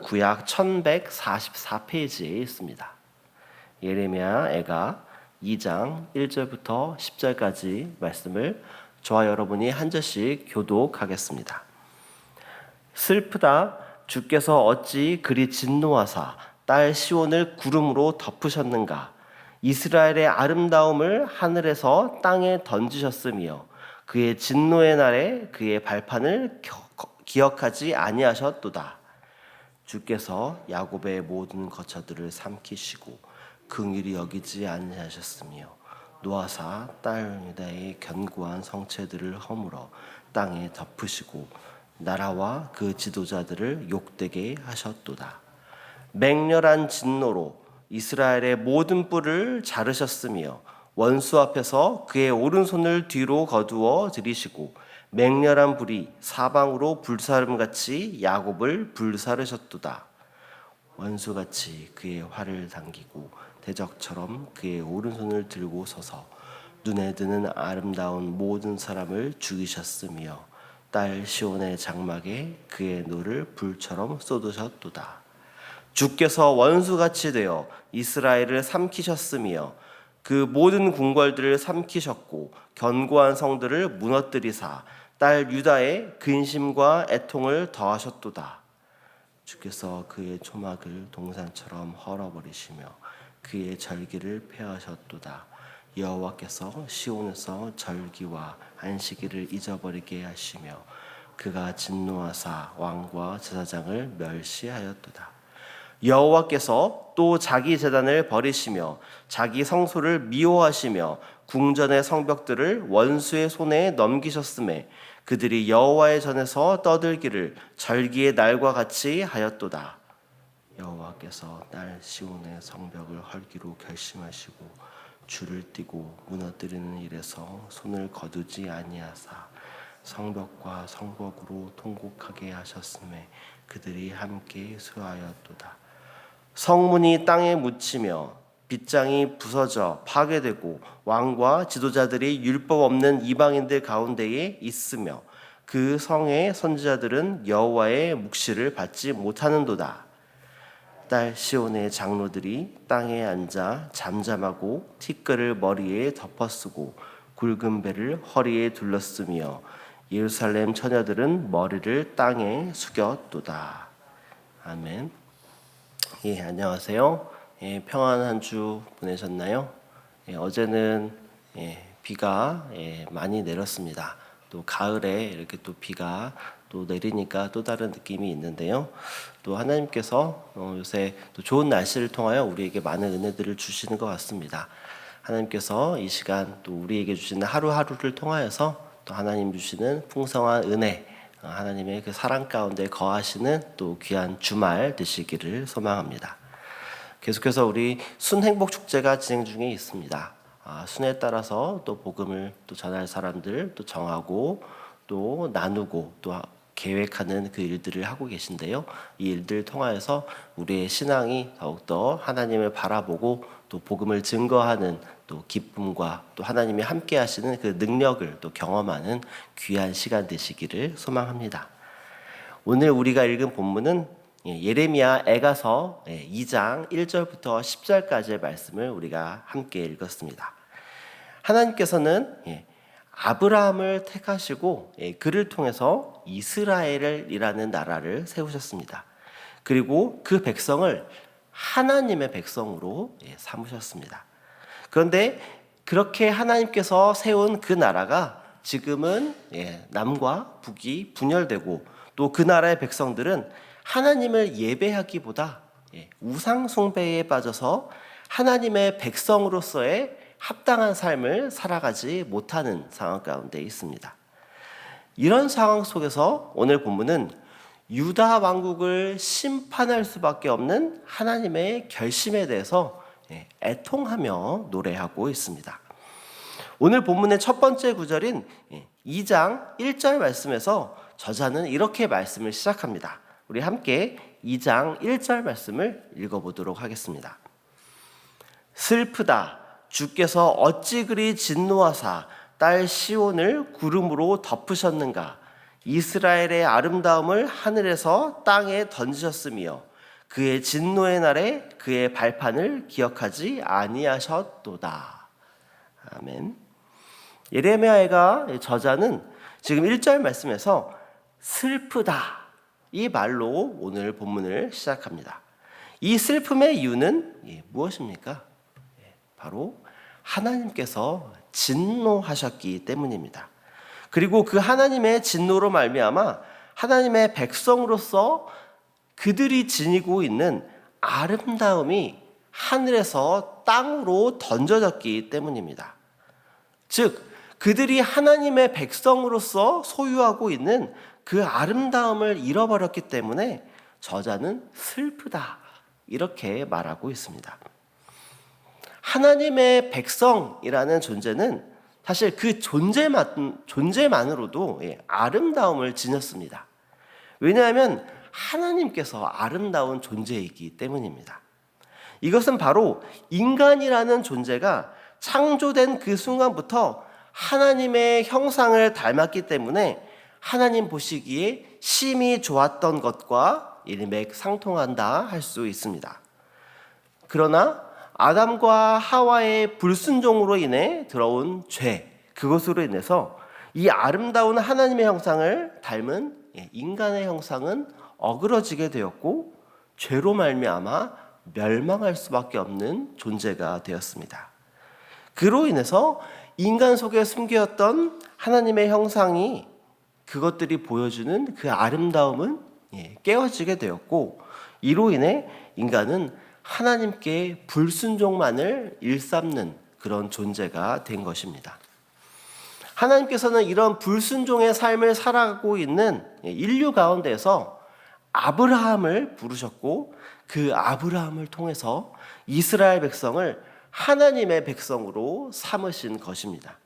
구약 1144페이지에 있습니다. 예레미야 애가 2장 1절부터 10절까지 말씀을 저와 여러분이 한 절씩 교독하겠습니다. 슬프다 주께서 어찌 그리 진노하사 딸 시온을 구름으로 덮으셨는가. 이스라엘의 아름다움을 하늘에서 땅에 던지셨으며 그의 진노의 날에 그의 발판을 기억하지 아니하셨도다. 주께서 야곱의 모든 거처들을 삼키시고 긍휼히 여기지 아니하셨으며 노아사 딸 유다의 견고한 성체들을 허물어 땅에 덮으시고 나라와 그 지도자들을 욕되게 하셨도다. 맹렬한 진노로 이스라엘의 모든 뿔을 자르셨으며 원수 앞에서 그의 오른손을 뒤로 거두어 들이시고 맹렬한 불이 사방으로 불사름같이 야곱을 불사르셨도다. 원수같이 그의 활을 당기고 대적처럼 그의 오른손을 들고 서서 눈에 드는 아름다운 모든 사람을 죽이셨으며 딸 시온의 장막에 그의 노를 불처럼 쏟으셨도다. 주께서 원수같이 되어 이스라엘을 삼키셨으며 그 모든 궁궐들을 삼키셨고 견고한 성들을 무너뜨리사 딸 유다의 근심과 애통을 더하셨도다. 주께서 그의 초막을 동산처럼 헐어버리시며 그의 절기를 폐하셨도다. 여호와께서 시온에서 절기와 안식일을 잊어버리게 하시며 그가 진노하사 왕과 제사장을 멸시하였도다. 여호와께서 또 자기 제단을 버리시며 자기 성소를 미워하시며 궁전의 성벽들을 원수의 손에 넘기셨음에 그들이 여호와의 전에서 떠들기를 절기의 날과 같이 하였도다. 여호와께서 딸 시온의 성벽을 헐기로 결심하시고 줄을 띠고 무너뜨리는 일에서 손을 거두지 아니하사 성벽과 성벽으로 통곡하게 하셨음에 그들이 함께 수하였도다. 성문이 땅에 묻히며 빗장이 부서져 파괴되고 왕과 지도자들이 율법 없는 이방인들 가운데에 있으며 그 성의 선지자들은 여호와의 묵시를 받지 못하는도다. 딸 시온의 장로들이 땅에 앉아 잠잠하고 티끌을 머리에 덮어쓰고 굵은 배를 허리에 둘렀으며 예루살렘 처녀들은 머리를 땅에 숙였도다. 아멘. 예, 안녕하세요. 예, 평안한 한 주 보내셨나요? 예, 어제는 비가 많이 내렸습니다. 또 가을에 이렇게 또 비가 또 내리니까 또 다른 느낌이 있는데요. 또 하나님께서 요새 또 좋은 날씨를 통하여 우리에게 많은 은혜들을 주시는 것 같습니다. 하나님께서 이 시간 또 우리에게 주시는 하루하루를 통하여서 또 하나님 주시는 풍성한 은혜, 하나님의 그 사랑 가운데 거하시는 또 귀한 주말 되시기를 소망합니다. 계속해서 우리 순행복 축제가 진행 중에 있습니다. 순에 따라서 또 복음을 또 전할 사람들 또 정하고 또 나누고 또 계획하는 그 일들을 하고 계신데요. 이 일들을 통하여서 우리의 신앙이 더욱더 하나님을 바라보고 또 복음을 증거하는 또 기쁨과 또 하나님이 함께 하시는 그 능력을 또 경험하는 귀한 시간 되시기를 소망합니다. 오늘 우리가 읽은 본문은 예레미야 애가서 2장 1절부터 10절까지의 말씀을 우리가 함께 읽었습니다. 하나님께서는 아브라함을 택하시고 그를 통해서 이스라엘이라는 나라를 세우셨습니다. 그리고 그 백성을 하나님의 백성으로 삼으셨습니다. 그런데 그렇게 하나님께서 세운 그 나라가 지금은 남과 북이 분열되고 또 그 나라의 백성들은 하나님을 예배하기보다 우상 숭배에 빠져서 하나님의 백성으로서의 합당한 삶을 살아가지 못하는 상황 가운데 있습니다. 이런 상황 속에서 오늘 본문은 유다 왕국을 심판할 수밖에 없는 하나님의 결심에 대해서 애통하며 노래하고 있습니다. 오늘 본문의 첫 번째 구절인 2장 1절 말씀에서 저자는 이렇게 말씀을 시작합니다. 우리 함께 2장 1절 말씀을 읽어보도록 하겠습니다. 슬프다 주께서 어찌 그리 진노하사 딸 시온을 구름으로 덮으셨는가. 이스라엘의 아름다움을 하늘에서 땅에 던지셨으며 그의 진노의 날에 그의 발판을 기억하지 아니하셨도다. 아멘. 예레미야가 저자는 지금 1절 말씀에서 슬프다 이 말로 오늘 본문을 시작합니다. 이 슬픔의 이유는 무엇입니까? 바로 하나님께서 진노하셨기 때문입니다. 그리고 그 하나님의 진노로 말미암아 하나님의 백성으로서 그들이 지니고 있는 아름다움이 하늘에서 땅으로 던져졌기 때문입니다. 즉 그들이 하나님의 백성으로서 소유하고 있는 그 아름다움을 잃어버렸기 때문에 저자는 슬프다 이렇게 말하고 있습니다. 하나님의 백성이라는 존재는 사실 그 존재만으로도 아름다움을 지녔습니다. 왜냐하면 하나님께서 아름다운 존재이기 때문입니다. 이것은 바로 인간이라는 존재가 창조된 그 순간부터 하나님의 형상을 닮았기 때문에 하나님 보시기에 심히 좋았던 것과 일맥상통한다 할 수 있습니다. 그러나 아담과 하와의 불순종으로 인해 들어온 죄, 그것으로 인해서 이 아름다운 하나님의 형상을 닮은 인간의 형상은 어그러지게 되었고 죄로 말미암아 멸망할 수밖에 없는 존재가 되었습니다. 그로 인해서 인간 속에 숨겨있던 하나님의 형상이 그것들이 보여주는 그 아름다움은 깨어지게 되었고 이로 인해 인간은 하나님께 불순종만을 일삼는 그런 존재가 된 것입니다. 하나님께서는 이런 불순종의 삶을 살아가고 있는 인류 가운데서 아브라함을 부르셨고 그 아브라함을 통해서 이스라엘 백성을 하나님의 백성으로 삼으신 것입니다.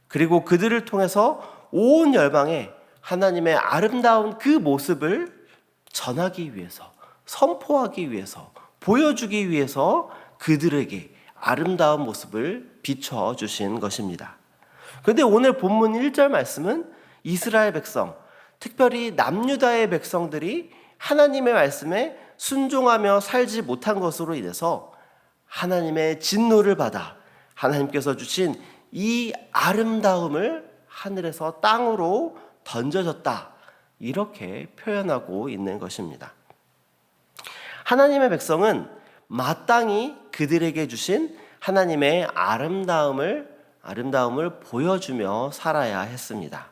그리고 그들을 통해서 온 열방에 하나님의 아름다운 그 모습을 전하기 위해서, 선포하기 위해서, 보여주기 위해서 그들에게 아름다운 모습을 비춰주신 것입니다. 그런데 오늘 본문 1절 말씀은 이스라엘 백성, 특별히 남유다의 백성들이 하나님의 말씀에 순종하며 살지 못한 것으로 인해서 하나님의 진노를 받아 하나님께서 주신 이 아름다움을 하늘에서 땅으로 던져졌다 이렇게 표현하고 있는 것입니다. 하나님의 백성은 마땅히 그들에게 주신 하나님의 아름다움을 보여주며 살아야 했습니다.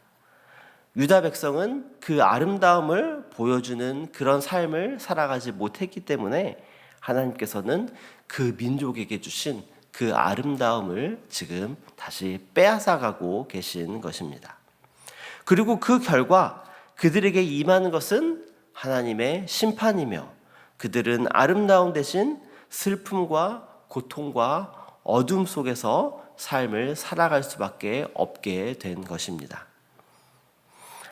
유다 백성은 그 아름다움을 보여주는 그런 삶을 살아가지 못했기 때문에 하나님께서는 그 민족에게 주신 그 아름다움을 지금 다시 빼앗아가고 계신 것입니다. 그리고 그 결과 그들에게 임하는 것은 하나님의 심판이며 그들은 아름다움 대신 슬픔과 고통과 어둠 속에서 삶을 살아갈 수밖에 없게 된 것입니다.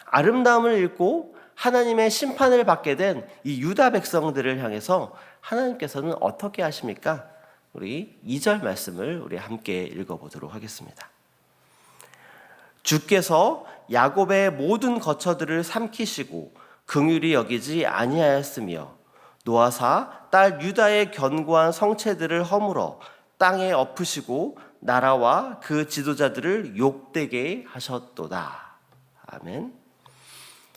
아름다움을 잃고 하나님의 심판을 받게 된 이 유다 백성들을 향해서 하나님께서는 어떻게 하십니까? 우리 2절 말씀을 우리 함께 읽어보도록 하겠습니다. 주께서 야곱의 모든 거처들을 삼키시고 긍휼히 여기지 아니하였으며 노아사 딸 유다의 견고한 성체들을 허물어 땅에 엎으시고 나라와 그 지도자들을 욕되게 하셨도다. 아멘.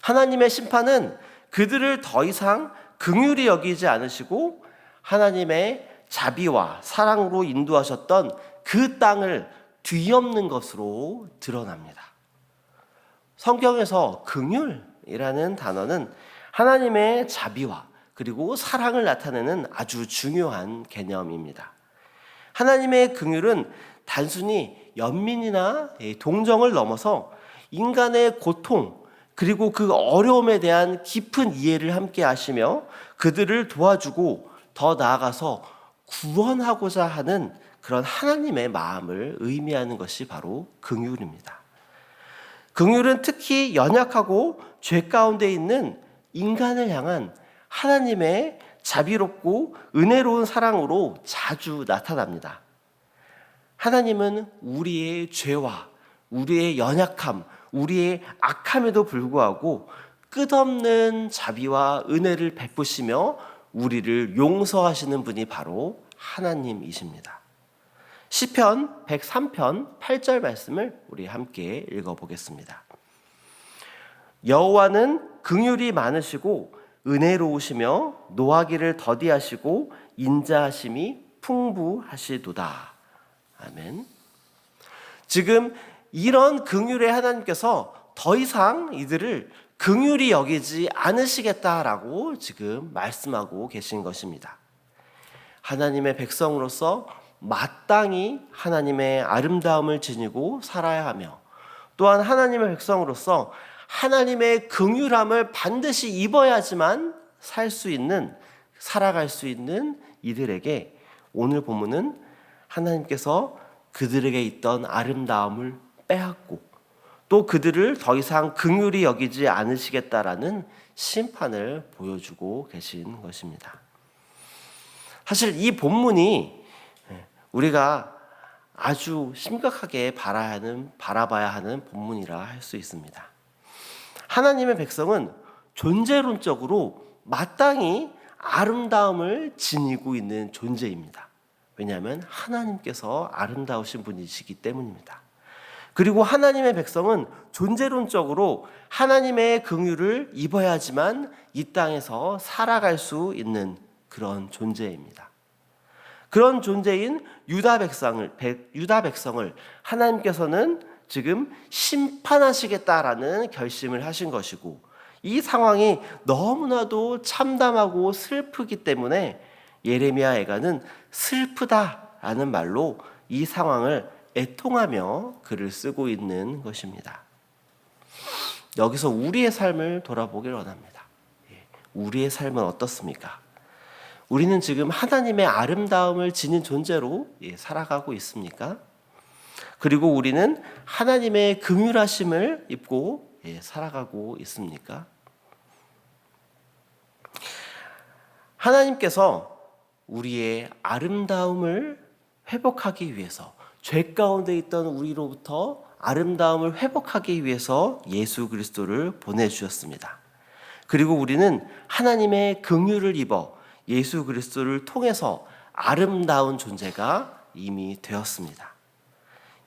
하나님의 심판은 그들을 더 이상 긍휼히 여기지 않으시고 하나님의 자비와 사랑으로 인도하셨던 그 땅을 뒤엎는 것으로 드러납니다. 성경에서 긍휼이라는 단어는 하나님의 자비와 그리고 사랑을 나타내는 아주 중요한 개념입니다. 하나님의 긍휼은 단순히 연민이나 동정을 넘어서 인간의 고통 그리고 그 어려움에 대한 깊은 이해를 함께 하시며 그들을 도와주고 더 나아가서 구원하고자 하는 그런 하나님의 마음을 의미하는 것이 바로 긍휼입니다. 긍휼은 특히 연약하고 죄 가운데 있는 인간을 향한 하나님의 자비롭고 은혜로운 사랑으로 자주 나타납니다. 하나님은 우리의 죄와 우리의 연약함, 우리의 악함에도 불구하고 끝없는 자비와 은혜를 베푸시며 우리를 용서하시는 분이 바로 하나님이십니다. 시편 103편 8절 말씀을 우리 함께 읽어보겠습니다. 여호와는 긍휼이 많으시고 은혜로우시며 노하기를 더디하시고 인자하심이 풍부하시도다. 아멘. 지금 이런 긍휼의 하나님께서 더 이상 이들을 긍휼히 여기지 않으시겠다라고 지금 말씀하고 계신 것입니다. 하나님의 백성으로서 마땅히 하나님의 아름다움을 지니고 살아야 하며, 또한 하나님의 백성으로서 하나님의 긍휼함을 반드시 입어야지만 살아갈 수 있는 이들에게 오늘 본문은 하나님께서 그들에게 있던 아름다움을 빼앗고 또 그들을 더 이상 긍휼히 여기지 않으시겠다라는 심판을 보여주고 계신 것입니다. 사실 이 본문이 우리가 아주 심각하게 바라봐야 하는 본문이라 할 수 있습니다. 하나님의 백성은 존재론적으로 마땅히 아름다움을 지니고 있는 존재입니다. 왜냐하면 하나님께서 아름다우신 분이시기 때문입니다. 그리고 하나님의 백성은 존재론적으로 하나님의 긍휼을 입어야지만 이 땅에서 살아갈 수 있는 그런 존재입니다. 그런 존재인 유다 백성을 하나님께서는 지금 심판하시겠다라는 결심을 하신 것이고, 이 상황이 너무나도 참담하고 슬프기 때문에 예레미야 애가는 슬프다라는 말로 이 상황을 애통하며 글을 쓰고 있는 것입니다. 여기서 우리의 삶을 돌아보길 원합니다. 우리의 삶은 어떻습니까? 우리는 지금 하나님의 아름다움을 지닌 존재로 살아가고 있습니까? 그리고 우리는 하나님의 긍휼하심을 입고 살아가고 있습니까? 하나님께서 우리의 아름다움을 회복하기 위해서, 죄 가운데 있던 우리로부터 아름다움을 회복하기 위해서 예수 그리스도를 보내주셨습니다. 그리고 우리는 하나님의 긍휼을 입어 예수 그리스도를 통해서 아름다운 존재가 이미 되었습니다.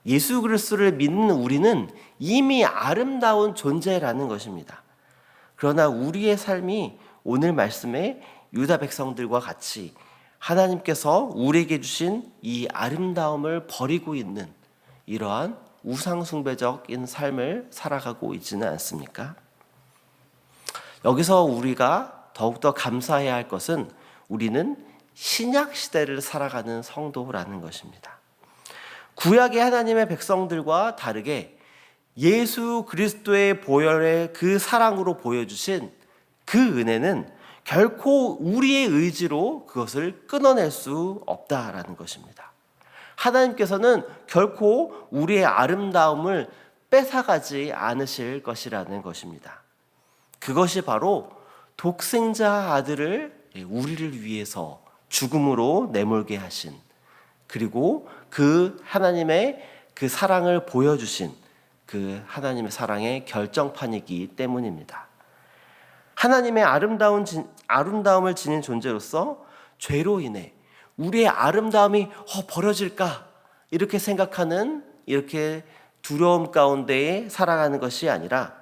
예수 그리스도를 믿는 우리는 이미 아름다운 존재라는 것입니다. 그러나 우리의 삶이 오늘 말씀의 유다 백성들과 같이 하나님께서 우리에게 주신 이 아름다움을 버리고 있는 이러한 우상숭배적인 삶을 살아가고 있지는 않습니까? 여기서 우리가 더욱더 감사해야 할 것은 우리는 신약 시대를 살아가는 성도라는 것입니다. 구약의 하나님의 백성들과 다르게 예수 그리스도의 보혈의 그 사랑으로 보여주신 그 은혜는 결코 우리의 의지로 그것을 끊어낼 수 없다라는 것입니다. 하나님께서는 결코 우리의 아름다움을 뺏어가지 않으실 것이라는 것입니다. 그것이 바로 독생자 아들을 우리를 위해서 죽음으로 내몰게 하신, 그리고 그 하나님의 그 사랑을 보여주신 그 하나님의 사랑의 결정판이기 때문입니다. 하나님의 아름다움을 지닌 존재로서 죄로 인해 우리의 아름다움이 버려질까 이렇게 생각하는, 이렇게 두려움 가운데에 살아가는 것이 아니라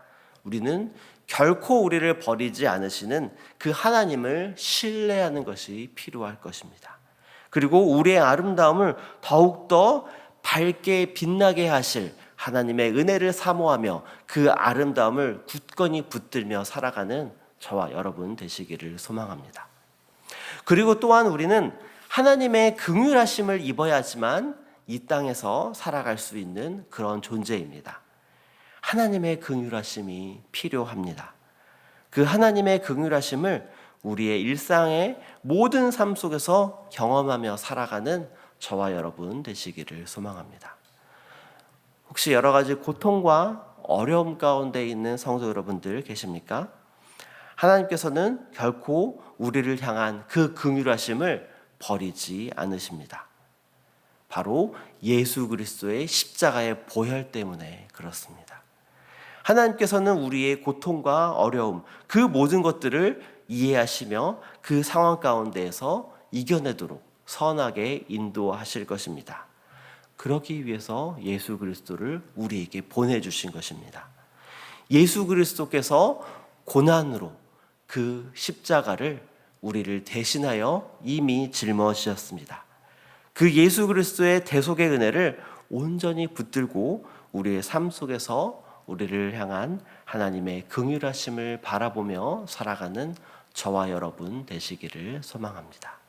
우리는 결코 우리를 버리지 않으시는 그 하나님을 신뢰하는 것이 필요할 것입니다. 그리고 우리의 아름다움을 더욱더 밝게 빛나게 하실 하나님의 은혜를 사모하며 그 아름다움을 굳건히 붙들며 살아가는 저와 여러분 되시기를 소망합니다. 그리고 또한 우리는 하나님의 긍휼하심을 입어야지만 이 땅에서 살아갈 수 있는 그런 존재입니다. 하나님의 긍휼하심이 필요합니다. 그 하나님의 긍휼하심을 우리의 일상의 모든 삶 속에서 경험하며 살아가는 저와 여러분 되시기를 소망합니다. 혹시 여러 가지 고통과 어려움 가운데 있는 성도 여러분들 계십니까? 하나님께서는 결코 우리를 향한 그 긍휼하심을 버리지 않으십니다. 바로 예수 그리스도의 십자가의 보혈 때문에 그렇습니다. 하나님께서는 우리의 고통과 어려움, 그 모든 것들을 이해하시며 그 상황 가운데에서 이겨내도록 선하게 인도하실 것입니다. 그러기 위해서 예수 그리스도를 우리에게 보내주신 것입니다. 예수 그리스도께서 고난으로 그 십자가를 우리를 대신하여 이미 짊어지셨습니다. 그 예수 그리스도의 대속의 은혜를 온전히 붙들고 우리의 삶 속에서 우리를 향한 하나님의 긍휼하심을 바라보며 살아가는 저와 여러분 되시기를 소망합니다.